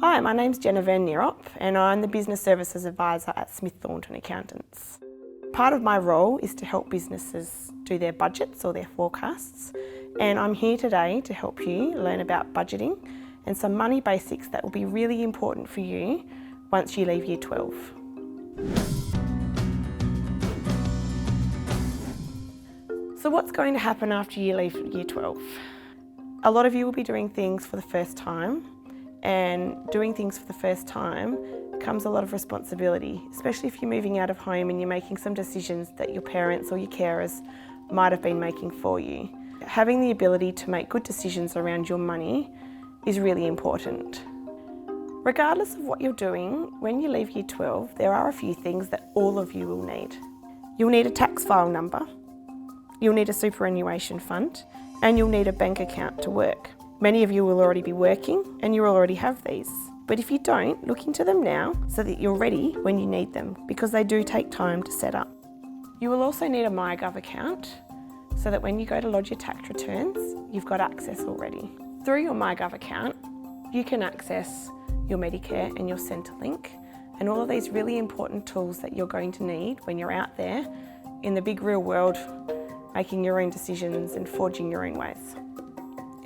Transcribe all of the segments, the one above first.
Hi, my name's Jenna Van Nierop and I'm the Business Services Advisor at Smith Thornton Accountants. Part of my role is to help businesses do their budgets or their forecasts, and I'm here today to help you learn about budgeting and some money basics that will be really important for you once you leave Year 12. So what's going to happen after you leave Year 12? A lot of you will be doing things for the first time, and doing things for the first time comes a lot of responsibility, especially if you're moving out of home and you're making some decisions that your parents or your carers might have been making for you. Having the ability to make good decisions around your money is really important. Regardless of what you're doing, when you leave Year 12, there are a few things that all of you will need. You'll need a tax file number, you'll need a superannuation fund, and you'll need a bank account to work. Many of you will already be working and you already have these. But if you don't, look into them now so that you're ready when you need them, because they do take time to set up. You will also need a MyGov account so that when you go to lodge your tax returns, you've got access already. Through your MyGov account, you can access your Medicare and your Centrelink and all of these really important tools that you're going to need when you're out there in the big real world, making your own decisions and forging your own ways.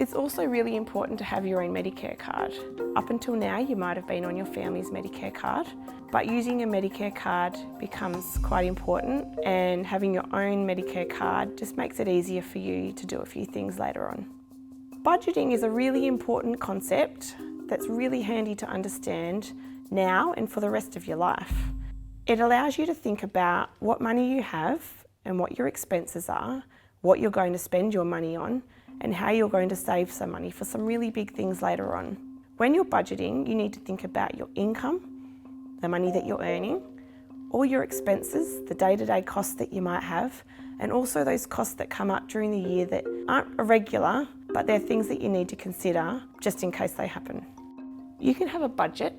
It's also really important to have your own Medicare card. Up until now, you might have been on your family's Medicare card, but using a Medicare card becomes quite important, and having your own Medicare card just makes it easier for you to do a few things later on. Budgeting is a really important concept that's really handy to understand now and for the rest of your life. It allows you to think about what money you have and what your expenses are, what you're going to spend your money on, and how you're going to save some money for some really big things later on. When you're budgeting, you need to think about your income, the money that you're earning, all your expenses, the day-to-day costs that you might have, and also those costs that come up during the year that aren't irregular, but they're things that you need to consider just in case they happen. You can have a budget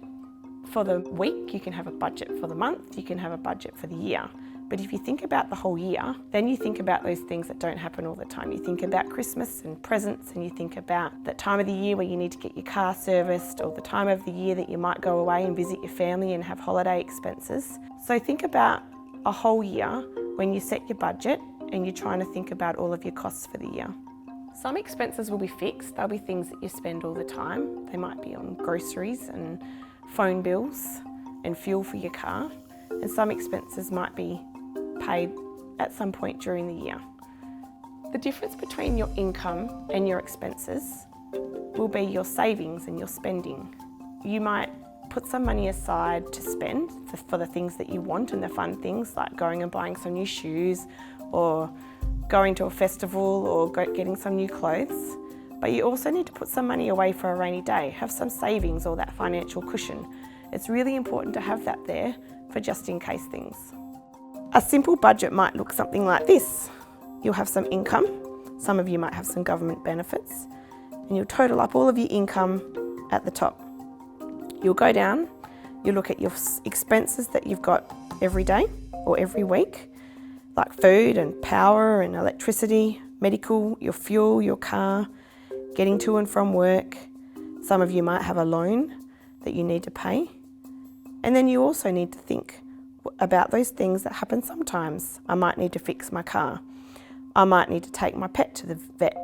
for the week, you can have a budget for the month, you can have a budget for the year. But if you think about the whole year, then you think about those things that don't happen all the time. You think about Christmas and presents, and you think about that time of the year where you need to get your car serviced, or the time of the year that you might go away and visit your family and have holiday expenses. So think about a whole year when you set your budget and you're trying to think about all of your costs for the year. Some expenses will be fixed. They'll be things that you spend all the time. They might be on groceries and phone bills and fuel for your car. And some expenses might be paid at some point during the year. The difference between your income and your expenses will be your savings and your spending. You might put some money aside to spend for the things that you want and the fun things, like going and buying some new shoes or going to a festival or getting some new clothes. But you also need to put some money away for a rainy day, have some savings or that financial cushion. It's really important to have that there for just in case things. A simple budget might look something like this. You'll have some income, some of you might have some government benefits, and you'll total up all of your income at the top. You'll go down, you'll look at your expenses that you've got every day or every week, like food and power and electricity, medical, your fuel, your car, getting to and from work. Some of you might have a loan that you need to pay. And then you also need to think about those things that happen sometimes. I might need to fix my car. I might need to take my pet to the vet.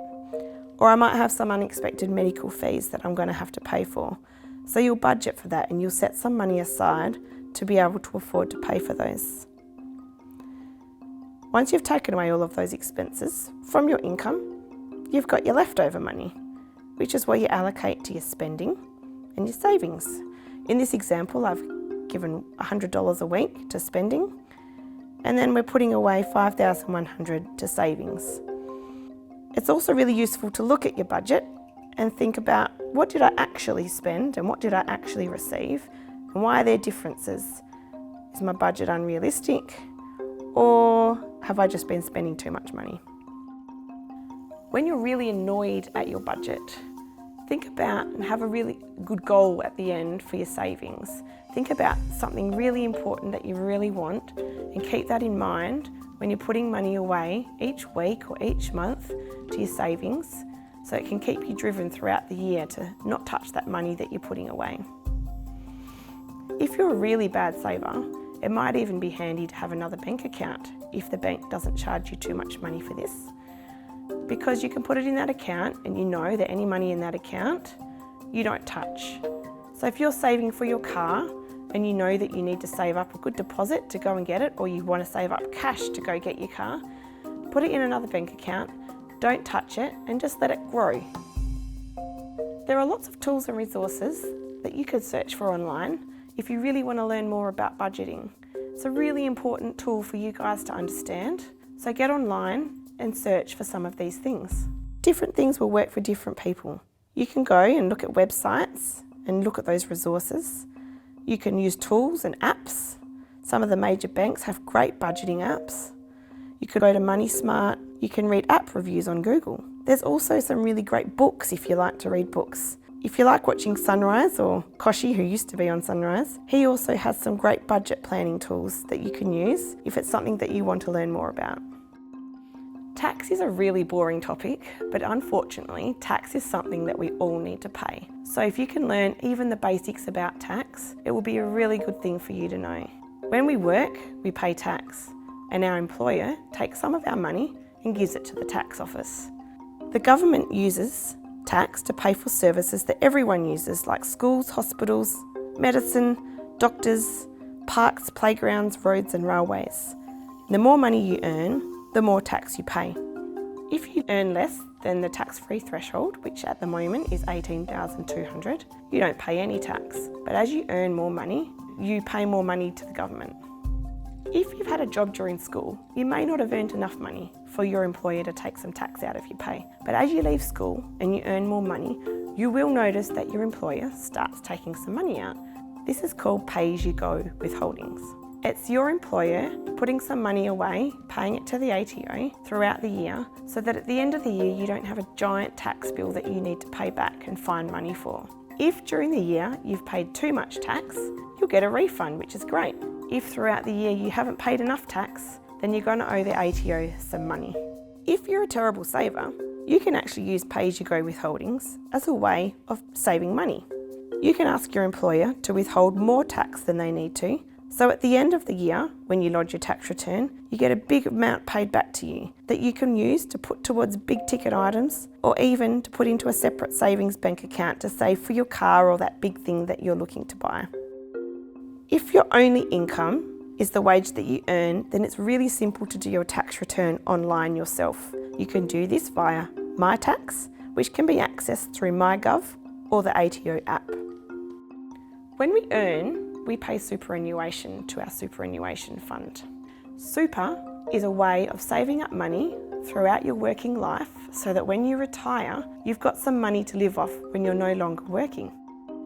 Or I might have some unexpected medical fees that I'm going to have to pay for. So you'll budget for that and you'll set some money aside to be able to afford to pay for those. Once you've taken away all of those expenses from your income, you've got your leftover money, which is what you allocate to your spending and your savings. In this example, I've given $100 a week to spending, and then we're putting away $5,100 to savings. It's also really useful to look at your budget and think about, what did I actually spend and what did I actually receive, and why are there differences? Is my budget unrealistic, or have I just been spending too much money? When you're really annoyed at your budget, think about and have a really good goal at the end for your savings. Think about something really important that you really want and keep that in mind when you're putting money away each week or each month to your savings, so it can keep you driven throughout the year to not touch that money that you're putting away. If you're a really bad saver, it might even be handy to have another bank account if the bank doesn't charge you too much money for this, because you can put it in that account and you know that any money in that account you don't touch. So if you're saving for your car and you know that you need to save up a good deposit to go and get it, or you want to save up cash to go get your car, put it in another bank account, don't touch it, and just let it grow. There are lots of tools and resources that you could search for online if you really want to learn more about budgeting. It's a really important tool for you guys to understand, so get online and search for some of these things. Different things will work for different people. You can go and look at websites and look at those resources. You can use tools and apps. Some of the major banks have great budgeting apps. You could go to Money Smart. You can read app reviews on Google. There's also some really great books if you like to read books. If you like watching Sunrise, or Koshi, who used to be on Sunrise, he also has some great budget planning tools that you can use if it's something that you want to learn more about. Tax is a really boring topic, but unfortunately, tax is something that we all need to pay. So if you can learn even the basics about tax, it will be a really good thing for you to know. When we work, we pay tax, and our employer takes some of our money and gives it to the tax office. The government uses tax to pay for services that everyone uses, like schools, hospitals, medicine, doctors, parks, playgrounds, roads and railways. The more money you earn, the more tax you pay. If you earn less than the tax-free threshold, which at the moment is $18,200, you don't pay any tax. But as you earn more money, you pay more money to the government. If you've had a job during school, you may not have earned enough money for your employer to take some tax out of your pay. But as you leave school and you earn more money, you will notice that your employer starts taking some money out. This is called pay-as-you-go withholdings. It's your employer putting some money away, paying it to the ATO throughout the year, so that at the end of the year you don't have a giant tax bill that you need to pay back and find money for. If during the year you've paid too much tax, you'll get a refund, which is great. If throughout the year you haven't paid enough tax, then you're going to owe the ATO some money. If you're a terrible saver, you can actually use pay-as-you-go withholdings as a way of saving money. You can ask your employer to withhold more tax than they need to, so at the end of the year, when you lodge your tax return, you get a big amount paid back to you that you can use to put towards big ticket items, or even to put into a separate savings bank account to save for your car or that big thing that you're looking to buy. If your only income is the wage that you earn, then it's really simple to do your tax return online yourself. You can do this via My Tax, which can be accessed through MyGov or the ATO app. When we earn, we pay superannuation to our superannuation fund. Super is a way of saving up money throughout your working life so that when you retire, you've got some money to live off when you're no longer working.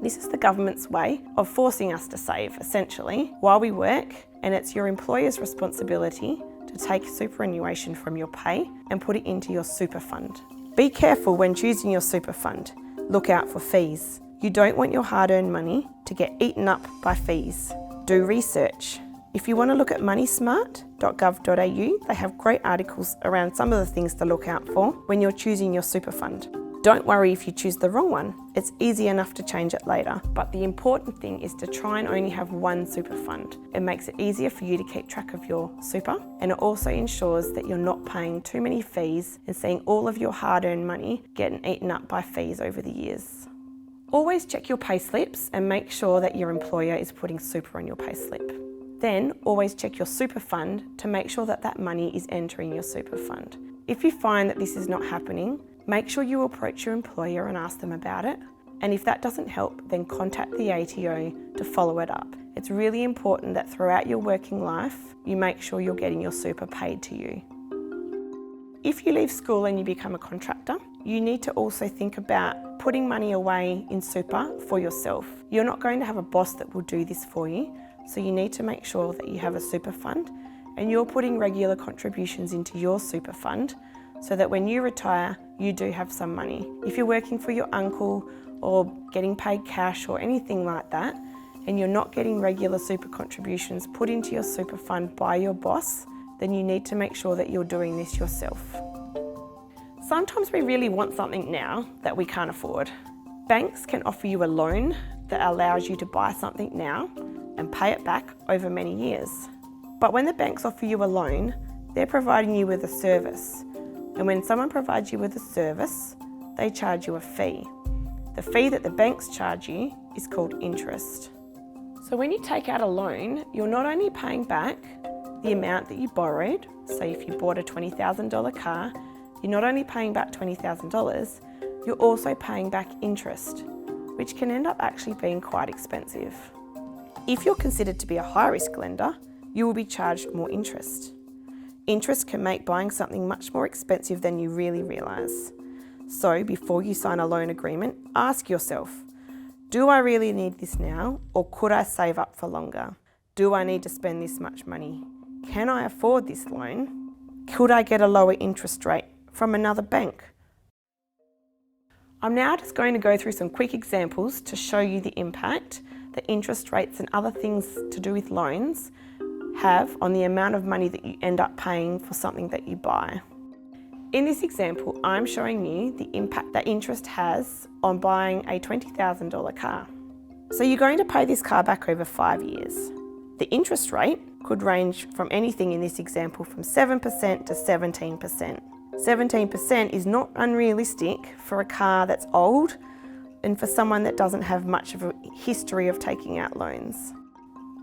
This is the government's way of forcing us to save, essentially, while we work, and it's your employer's responsibility to take superannuation from your pay and put it into your super fund. Be careful when choosing your super fund. Look out for fees. You don't want your hard-earned money to get eaten up by fees. Do research. If you want to look at moneysmart.gov.au, they have great articles around some of the things to look out for when you're choosing your super fund. Don't worry if you choose the wrong one. It's easy enough to change it later. But the important thing is to try and only have one super fund. It makes it easier for you to keep track of your super, and it also ensures that you're not paying too many fees and seeing all of your hard-earned money getting eaten up by fees over the years. Always check your pay slips and make sure that your employer is putting super on your pay slip. Then always check your super fund to make sure that that money is entering your super fund. If you find that this is not happening, make sure you approach your employer and ask them about it. And if that doesn't help, then contact the ATO to follow it up. It's really important that throughout your working life, you make sure you're getting your super paid to you. If you leave school and you become a contractor, you need to also think about putting money away in super for yourself. You're not going to have a boss that will do this for you, so you need to make sure that you have a super fund and you're putting regular contributions into your super fund so that when you retire, you do have some money. If you're working for your uncle or getting paid cash or anything like that, and you're not getting regular super contributions put into your super fund by your boss, then you need to make sure that you're doing this yourself. Sometimes we really want something now that we can't afford. Banks can offer you a loan that allows you to buy something now and pay it back over many years. But when the banks offer you a loan, they're providing you with a service. And when someone provides you with a service, they charge you a fee. The fee that the banks charge you is called interest. So when you take out a loan, you're not only paying back the amount that you borrowed, so if you bought a $20,000 car, you're not only paying back $20,000, you're also paying back interest, which can end up actually being quite expensive. If you're considered to be a high-risk lender, you will be charged more interest. Interest can make buying something much more expensive than you really realise. So before you sign a loan agreement, ask yourself, do I really need this now, or could I save up for longer? Do I need to spend this much money? Can I afford this loan? Could I get a lower interest rate from another bank? I'm now just going to go through some quick examples to show you the impact that interest rates and other things to do with loans have on the amount of money that you end up paying for something that you buy. In this example, I'm showing you the impact that interest has on buying a $20,000 car. So you're going to pay this car back over 5 years. The interest rate could range from anything in this example from 7% to 17%. 17% is not unrealistic for a car that's old and for someone that doesn't have much of a history of taking out loans.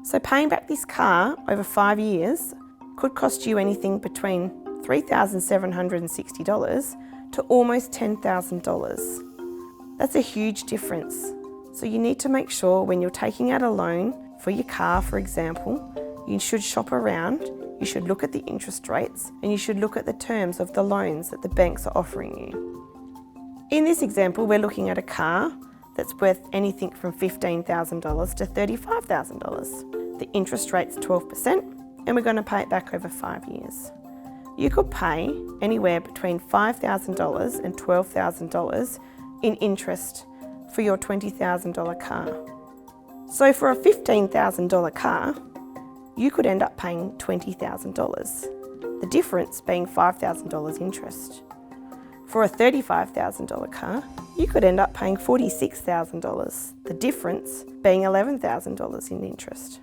So paying back this car over 5 years could cost you anything between $3,760 to almost $10,000. That's a huge difference. So you need to make sure when you're taking out a loan for your car, for example, you should shop around, you should look at the interest rates, and you should look at the terms of the loans that the banks are offering you. In this example, we're looking at a car that's worth anything from $15,000 to $35,000. The interest rate's 12%, and we're going to pay it back over 5 years. You could pay anywhere between $5,000 and $12,000 in interest for your $20,000 car. So for a $15,000 car, you could end up paying $20,000, the difference being $5,000 interest. For a $35,000 car, you could end up paying $46,000, the difference being $11,000 in interest.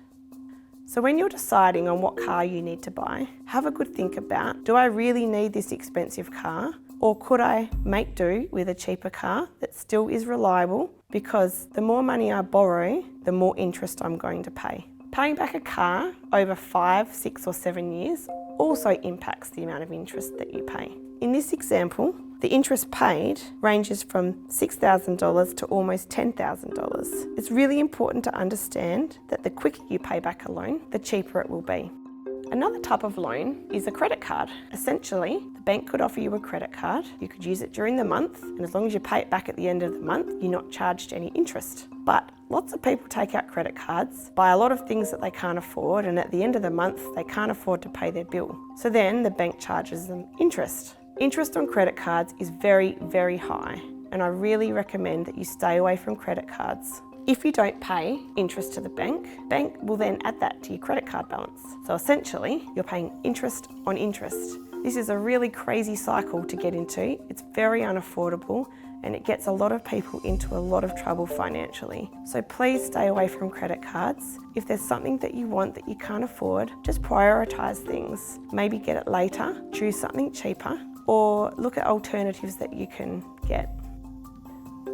So when you're deciding on what car you need to buy, have a good think about, do I really need this expensive car? Or could I make do with a cheaper car that still is reliable? Because the more money I borrow, the more interest I'm going to pay. Paying back a car over 5, 6 or 7 years also impacts the amount of interest that you pay. In this example, the interest paid ranges from $6,000 to almost $10,000. It's really important to understand that the quicker you pay back a loan, the cheaper it will be. Another type of loan is a credit card. Essentially, the bank could offer you a credit card. You could use it during the month, and as long as you pay it back at the end of the month, you're not charged any interest. But lots of people take out credit cards, buy a lot of things that they can't afford, and at the end of the month, they can't afford to pay their bill. So then the bank charges them interest. Interest on credit cards is very, very high, and I really recommend that you stay away from credit cards. If you don't pay interest to the bank will then add that to your credit card balance. So essentially, you're paying interest on interest. This is a really crazy cycle to get into. It's very unaffordable, and it gets a lot of people into a lot of trouble financially. So please stay away from credit cards. If there's something that you want that you can't afford, just prioritise things. Maybe get it later, choose something cheaper, or look at alternatives that you can get.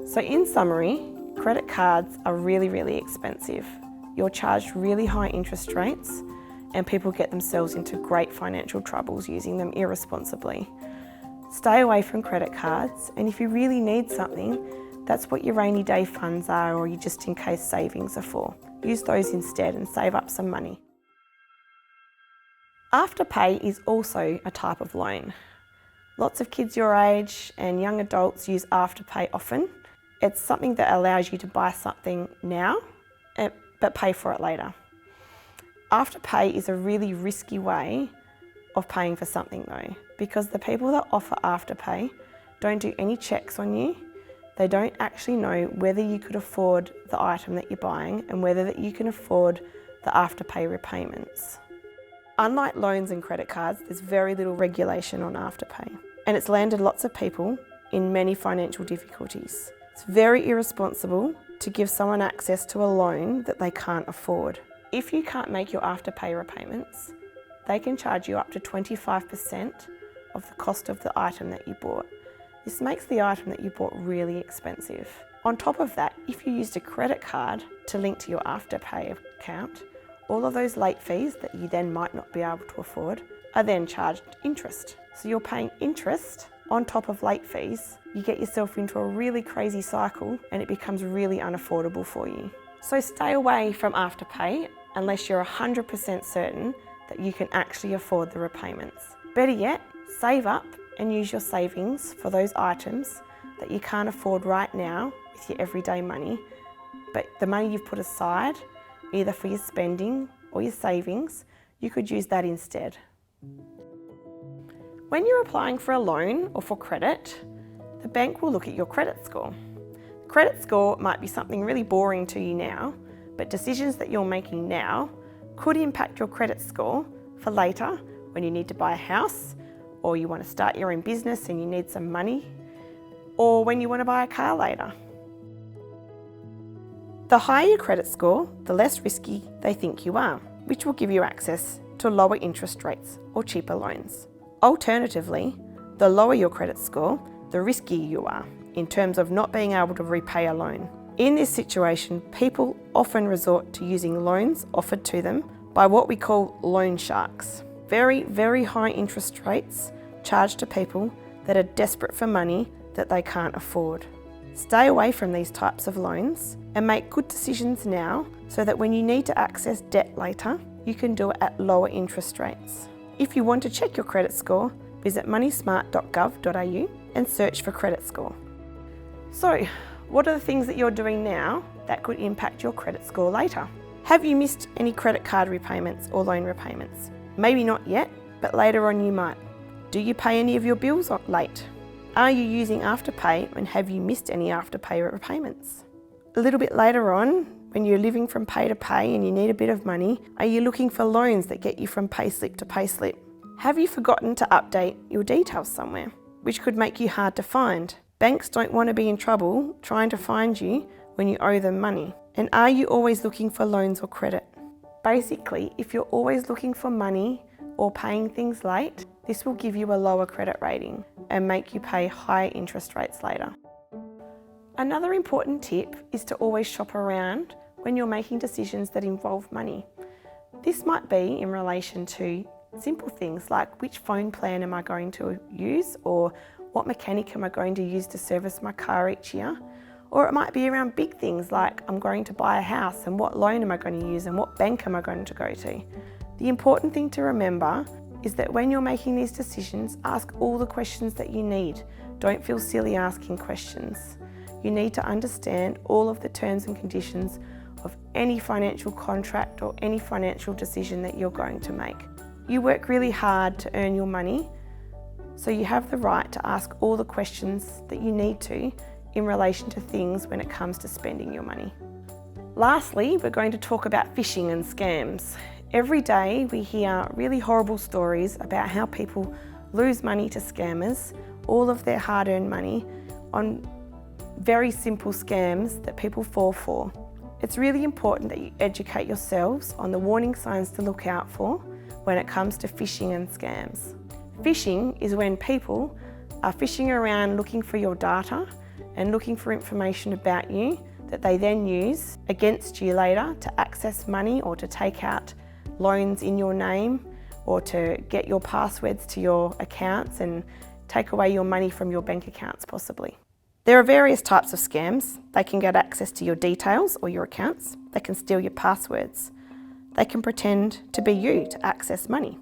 So in summary, credit cards are really, really expensive. You're charged really high interest rates, and people get themselves into great financial troubles using them irresponsibly. Stay away from credit cards, and if you really need something, that's what your rainy day funds are, or your just in case savings are for. Use those instead and save up some money. Afterpay is also a type of loan. Lots of kids your age and young adults use Afterpay often. It's something that allows you to buy something now, but pay for it later. Afterpay is a really risky way of paying for something though, because the people that offer Afterpay don't do any checks on you. They don't actually know whether you could afford the item that you're buying and whether that you can afford the Afterpay repayments. Unlike loans and credit cards, there's very little regulation on Afterpay. and it's landed lots of people in many financial difficulties. It's very irresponsible to give someone access to a loan that they can't afford. If you can't make your afterpay repayments, they can charge you up to 25% of the cost of the item that you bought. This makes the item that you bought really expensive. On top of that, if you used a credit card to link to your afterpay account, all of those late fees that you then might not be able to afford are then charged interest. So you're paying interest on top of late fees. You get yourself into a really crazy cycle and it becomes really unaffordable for you. So stay away from afterpay unless you're 100% certain that you can actually afford the repayments. Better yet, save up and use your savings for those items that you can't afford right now with your everyday money, but the money you've put aside, either for your spending or your savings, you could use that instead. When you're applying for a loan or for credit, the bank will look at your credit score. Credit score might be something really boring to you now, but decisions that you're making now could impact your credit score for later when you need to buy a house, or you want to start your own business and you need some money, or when you want to buy a car later. The higher your credit score, the less risky they think you are, which will give you access to lower interest rates or cheaper loans. Alternatively, the lower your credit score, the riskier you are in terms of not being able to repay a loan. In this situation, people often resort to using loans offered to them by what we call loan sharks. Very, very high interest rates charged to people that are desperate for money that they can't afford. Stay away from these types of loans and make good decisions now so that when you need to access debt later, you can do it at lower interest rates. If you want to check your credit score, visit moneysmart.gov.au and search for credit score. So, what are the things that you're doing now that could impact your credit score later? Have you missed any credit card repayments or loan repayments? Maybe not yet, but later on you might. Do you pay any of your bills late? Are you using Afterpay and have you missed any Afterpay repayments? A little bit later on, when you're living from pay to pay and you need a bit of money, are you looking for loans that get you from payslip to payslip? Have you forgotten to update your details somewhere, which could make you hard to find? Banks don't want to be in trouble trying to find you when you owe them money. And are you always looking for loans or credit? Basically, if you're always looking for money or paying things late, this will give you a lower credit rating and make you pay higher interest rates later. Another important tip is to always shop around when you're making decisions that involve money. This might be in relation to simple things like which phone plan am I going to use, or what mechanic am I going to use to service my car each year? Or it might be around big things like I'm going to buy a house and what loan am I going to use and what bank am I going to go to. The important thing to remember is that when you're making these decisions, ask all the questions that you need. Don't feel silly asking questions. You need to understand all of the terms and conditions of any financial contract or any financial decision that you're going to make. You work really hard to earn your money, so you have the right to ask all the questions that you need to in relation to things when it comes to spending your money. Lastly, we're going to talk about phishing and scams. Every day we hear really horrible stories about how people lose money to scammers, all of their hard-earned money, on very simple scams that people fall for. It's really important that you educate yourselves on the warning signs to look out for when it comes to phishing and scams. Phishing is when people are phishing around looking for your data and looking for information about you that they then use against you later to access money or to take out loans in your name or to get your passwords to your accounts and take away your money from your bank accounts possibly. There are various types of scams. They can get access to your details or your accounts. They can steal your passwords. They can pretend to be you to access money.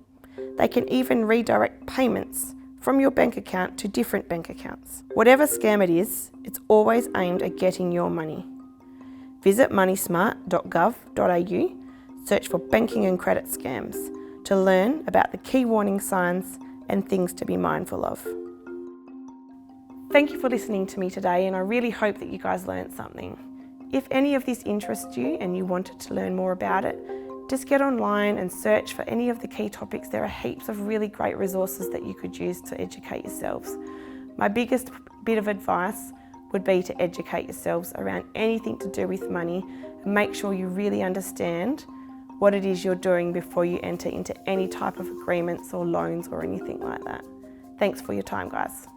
They can even redirect payments from your bank account to different bank accounts. Whatever scam it is, it's always aimed at getting your money. Visit moneysmart.gov.au, search for banking and credit scams to learn about the key warning signs and things to be mindful of. Thank you for listening to me today, and I really hope that you guys learned something. If any of this interests you and you wanted to learn more about it, Just get online and search for any of the key topics. There are heaps of really great resources that you could use to educate yourselves. My biggest bit of advice would be to educate yourselves around anything to do with money and make sure you really understand what it is you're doing before you enter into any type of agreements or loans or anything like that. Thanks for your time, guys.